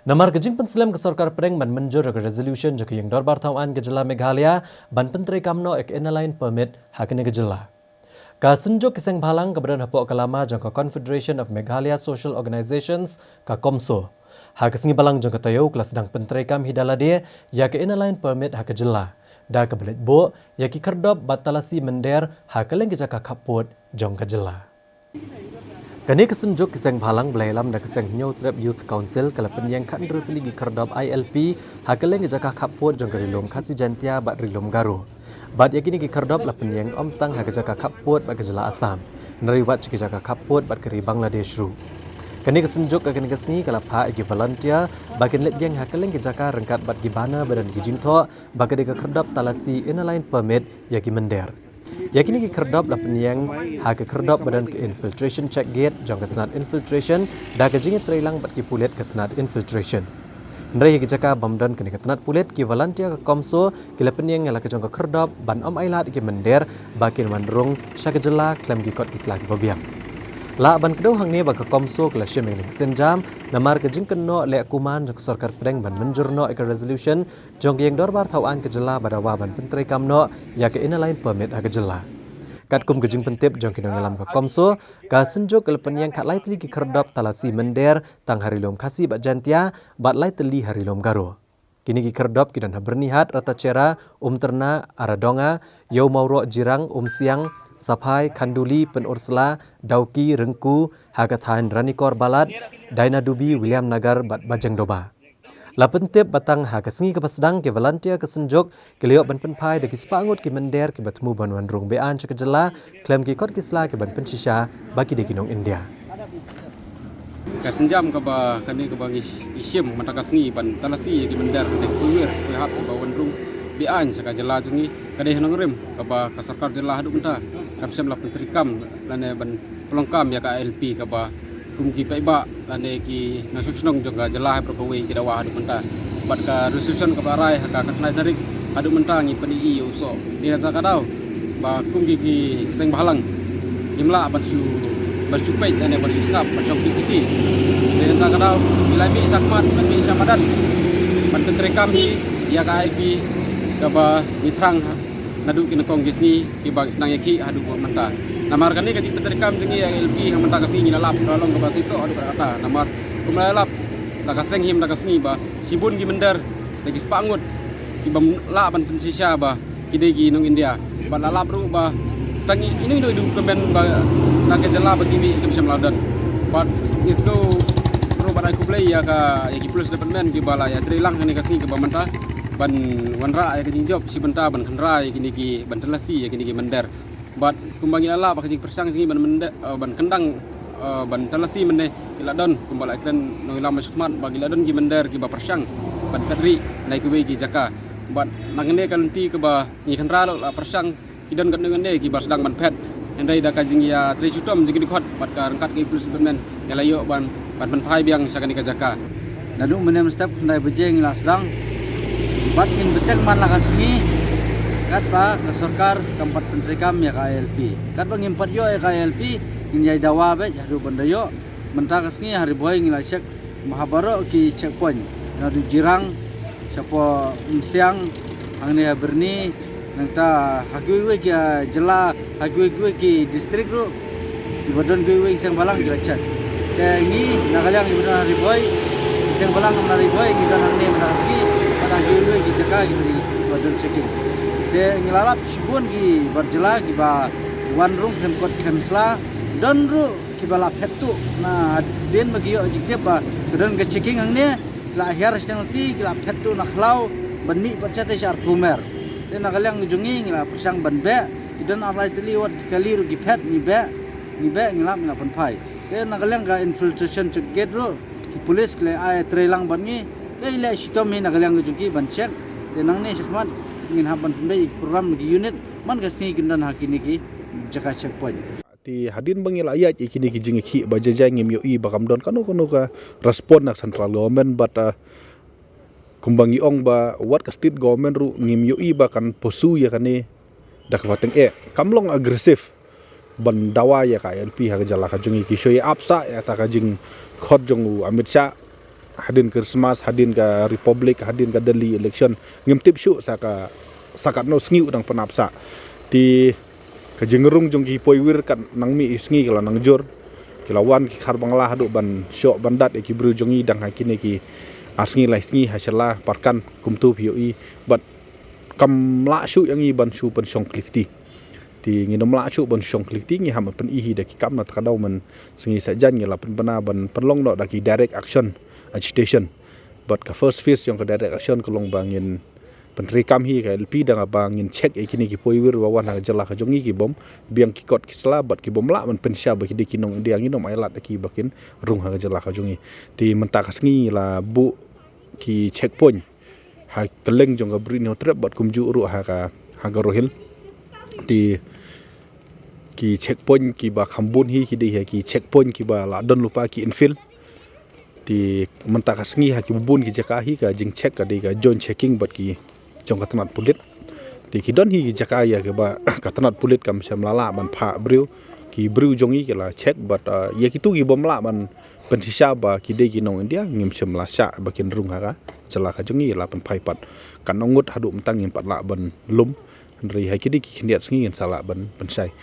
Namar gejing penselam ke Sarkar Pereng ban menjur ke resolution jaka yang dorbar tauan gejala Meghalaya ban penteri kamno ek inline permit hakene gejala. Ka senjuk kiseng balang keberan hapok kalama jangka Confederation of Meghalaya Social Organizations ka KOMSO. Ha kesengi balang jangka tayo kelas sedang penteri kam hidalade ya ke inline permit ha gejala. Da ke belit bo ya ki kerdop batalasi mender ha keleng jaka kaput jong gejala. Kani kesenjuk kiseng balang belailam da kiseng New Trap Youth Council kala penyang kan rupili gi kerdop ILP hakeleng jaka kaput jong gerilom kasi jantia bat rilom garu. Bat yakini gi kerdop la penyang omtang ha jaka kaput bat gejala Assam. Nariwat gi jaka kaput bat keri Bangladesh ru. Kani kesenjuk kani kesni kala pha gi volunteer bagian let yang hakeleng jaka rengkat bat gi bana badan gi jingtho bagade gi kerdop talasi inline permit yagi mender. Yakini ki kerdop la penyang ha ke kerdop badan ke infiltration check gate jang ketenat infiltration da ke jingit trailang bat ki pulet ketenat infiltration. Ndrai ki jaka bamdan ke ketenat pulet ki volunteer ke KOMSO ki la penyang la ke jang ke kerdop ban ailat ki mender bakin mandrung syakejela klem ki kot kisla ki babiang. La ban kedau hang ni ba ke KOMSO ke la shemeng ni senjam namar ke jing kenno le kuman jang Sarkar Pereng ban menjurno ek resolution jong yang dorbar tauan ke jela badawa ban penteri kamno ya ke inline permit ha ke jela. Kat kum gejing pentip jong kinong dalam ke KOMSO ka senjuk ke penyang kat lai teli ki kerdop talasi mender tang harilom kasi bat jantia bat lai teli harilom garo. Kini ki kerdop kidan ha bernihat rata cera terna aradonga yau mauro jirang siang Sapai, Kanduli, Penursela, Dauki, Rengku, Hagathain, Ranikor, Balat, Daina Dubi, William Nagar, Bajang Doba. Lapentip batang hagasngi ke pasdang ke volunteer ke senjuk ke liok ban penpai de ki spangut ki mender ke batmu ban wandrung bean cek jela klaim ki kot kisla ke ban pensisha bagi de kinong India. Kasenjam ke ba kani ke bagi isim mata kasngi ban talasi ki mender de kuir ke hap ba wandrung bean saka jela jungi kadeh nang rem ke ba ka Sarkar jela hadu menta kam sem la penteri kam lane ban pelongkam ya ka LP ke ba kumki paiba lane ki nasunong juga jelah perkawe ki dawa hadu menta bat ka resolution ka barai ka katnai tarik hadu menta ngi pani i uso ni ta kadau ba kumki ki seng balang imla ban su pei lane ban su snap ban su tiki ni ta kadau bila mi sakmat ban mi samadan ban penteri kam hi ya ka LP ka ba mitrang nadu ki nakong gisni ki bag senang yaki hadu menta namar kani kecik terkam jengi LP yang mentah kasih ni lalap tolong ke bahasa iso adu kata namar kumalalap la kaseng him la kasni ba sibun gi mender lagi sepangut ki bam la ban pensisya ba ki degi nong India ba lalap ru ba tangi ini do kemen ba la ke jela ba TV kem sam ladan ba isno ru ba aku play ya ka ya ki plus department ki bala ya trilang kani kasni ke ba mentah ban wanra ya ki job si benta ban khandra ya kini ki ban telasi ya kini ki mender bat kumbangi ala pak jing persang jing ban mende ban kendang ban talasi mende ila don kumbala iklan no ila masukmat bagi ila don gi mender gi ba persang ban kadri nai kuwe gi jaka bat nangne kanti ke ba ni khandra la persang idon kan dengan ne gi ba sedang ban pet endai da ka jing ya tri sutom jing di khot bat ka rangkat gi plus ben ila yo ban pai biang sakani ka jaka nadu menem step ndai bejeng la sedang bat in betek man la kasni kat ba ke Sarkar tempat penteri kam ya ka ILP kat ba ngimpat yo ya ka ILP ngai dawa be jadu bandayo mentah kasni hari boy ngila cek mahabaro ki checkpoint nadu jirang siapa siang angni berni nangta hagwe ki jela hagwe ki distrik ru di badan gwe sing balang jela cek ke ini nagalang di badan hari boy sing balang hari boy kita nangni menasi pada hagwe ki jaka ki badan checking de ngilalap sibun ki berjela ki ba wan room tempat kemsla dan ru ki bala petu na den bagi objektif ba dan ke checking angne la akhir nationality ki la petu na khlau bani percata syar pumer de na galang jungi ngila persang ban be ki dan alai teli wat ki kaliru ki pet ni be ngilap na panpai de na galang ga infiltration check gate ru ki police kle ai trelang ban ni de ila shitom ni na galang jungi ban check de nang ne shikmat ingin haban pendai program di unit man kasni kindan hakini ki jaka checkpoint ti hadin bangil ayat ikini ki jingi ki bajajang ngim yoi bakam don kanu ka respon nak central government but kumbangi ong ba wat ka state government ru ngim yoi bakan posu ya kani dak wateng kamlong agresif ban dawa ya ka LP ha jala ka jingi ki shoy apsa ya ta ka jing khot jong Amit Shah hadin Christmas, hadin ka Republic, hadin ka Delhi election ngim tip syu saka sakat no sngiu dang penapsa ti ka jengerung jong ki poiwir kat nang mi isngi kala nang jor kilawan ki khar bangla hadu ban syok bandat ki bru jongi dang hakine ki asngi lai sngi hasala parkan kumtu pioi but kam la syu yang i ban syu pen syong klik ti nginom la syu ban syong klik ti ngi ham pen i hi da ki kam na kadau man sngi sajan ngi la pen bana ban penlong no da ki direct action agitation but ka first phase yang ka direct action kolong bangin Penteri Kam hi ka LP dang abangin check kini ki poiwir wawan ha jala ka jongi ki bom biang ki kot ki selabat ki bom la man pensya ba ki de kinong dia nginom ailat ki bakin rung ha jala ka jongi ti mentak sngi la bu ki checkpoint ha teleng jong ka brin ho trap bat kumju ru ha ka rohil ti ki checkpoint ki ba khambun hi ki de ha ki checkpoint ki ba la don lupa ki infill ti mentak sngi ha ki bubun ki jaka hi ka jing check ka de ka joint checking bat ki jong katanat pulit ti ki don hi jaka ya ke ba katanat pulit kam sam lala ban pha briu ki briu jongi ke la check but ya ki tu ki bom la ban pensisa ba ki de ki nong india ngim sam la sha bakin rung ha jala ka jongi la pan phai pat kan nongut hadu mtang ngim pat la ban lum Dari hai kidi ki kendiat sengi sala ban pensai